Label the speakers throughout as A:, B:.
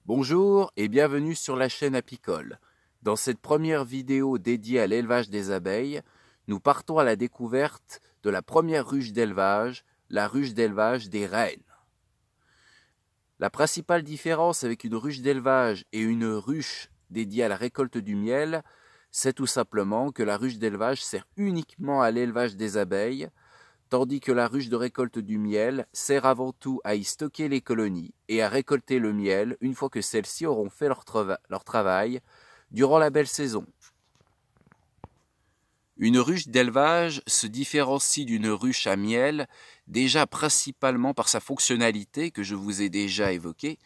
A: Bonjour et bienvenue sur la chaîne Apicole. Dans cette première vidéo dédiée à l'élevage des abeilles, nous partons à la découverte de la première ruche d'élevage, la ruche d'élevage des reines. La principale différence avec une ruche d'élevage et une ruche dédiée à la récolte du miel, c'est tout simplement que la ruche d'élevage sert uniquement à l'élevage des abeilles, tandis que la ruche de récolte du miel sert avant tout à y stocker les colonies et à récolter le miel une fois que celles-ci auront fait leur travail durant la belle saison. Une ruche d'élevage se différencie d'une ruche à miel déjà principalement par sa fonctionnalité que je vous ai déjà évoquée,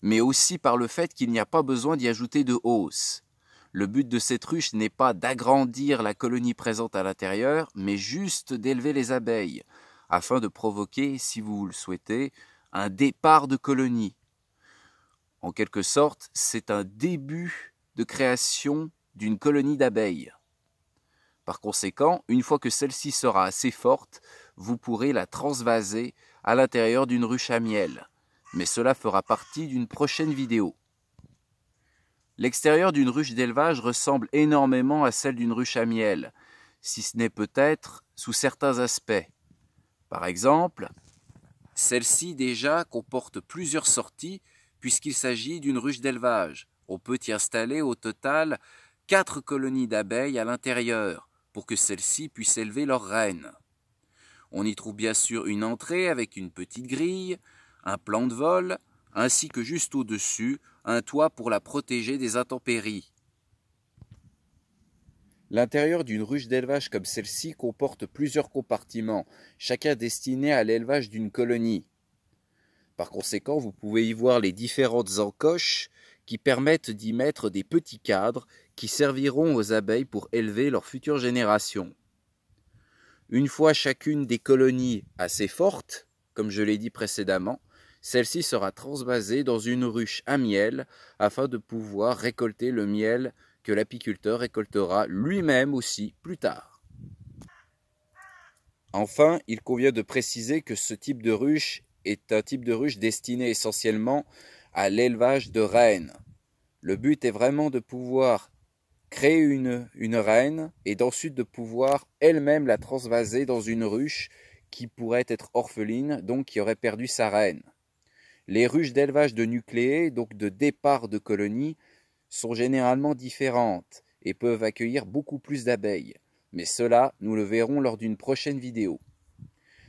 A: mais aussi par le fait qu'il n'y a pas besoin d'y ajouter de hausse. Le but de cette ruche n'est pas d'agrandir la colonie présente à l'intérieur, mais juste d'élever les abeilles, afin de provoquer, si vous le souhaitez, un départ de colonie. En quelque sorte, c'est un début de création d'une colonie d'abeilles. Par conséquent, une fois que celle-ci sera assez forte, vous pourrez la transvaser à l'intérieur d'une ruche à miel. Mais cela fera partie d'une prochaine vidéo. L'extérieur d'une ruche d'élevage ressemble énormément à celle d'une ruche à miel, si ce n'est peut-être sous certains aspects. Par exemple, celle-ci déjà comporte plusieurs sorties puisqu'il s'agit d'une ruche d'élevage. On peut y installer au total 4 colonies d'abeilles à l'intérieur pour que celles-ci puissent élever leurs reines. On y trouve bien sûr une entrée avec une petite grille, un plan de vol, ainsi que juste au-dessus, un toit pour la protéger des intempéries. L'intérieur d'une ruche d'élevage comme celle-ci comporte plusieurs compartiments, chacun destiné à l'élevage d'une colonie. Par conséquent, vous pouvez y voir les différentes encoches qui permettent d'y mettre des petits cadres qui serviront aux abeilles pour élever leurs futures générations. Une fois chacune des colonies assez fortes, comme je l'ai dit précédemment, celle-ci sera transvasée dans une ruche à miel afin de pouvoir récolter le miel que l'apiculteur récoltera lui-même aussi plus tard. Enfin, il convient de préciser que ce type de ruche est un type de ruche destiné essentiellement à l'élevage de reines. Le but est vraiment de pouvoir créer une reine et d'ensuite de pouvoir elle-même la transvaser dans une ruche qui pourrait être orpheline, donc qui aurait perdu sa reine. Les ruches d'élevage de nucléés, donc de départ de colonies, sont généralement différentes et peuvent accueillir beaucoup plus d'abeilles. Mais cela, nous le verrons lors d'une prochaine vidéo.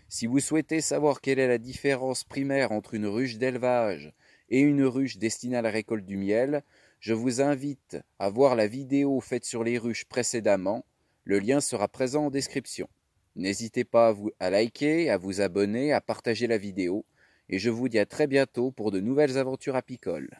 A: Si vous souhaitez savoir quelle est la différence primaire entre une ruche d'élevage et une ruche destinée à la récolte du miel, je vous invite à voir la vidéo faite sur les ruches précédemment. Le lien sera présent en description. N'hésitez pas à liker, à vous abonner, à partager la vidéo. Et je vous dis à très bientôt pour de nouvelles aventures apicoles.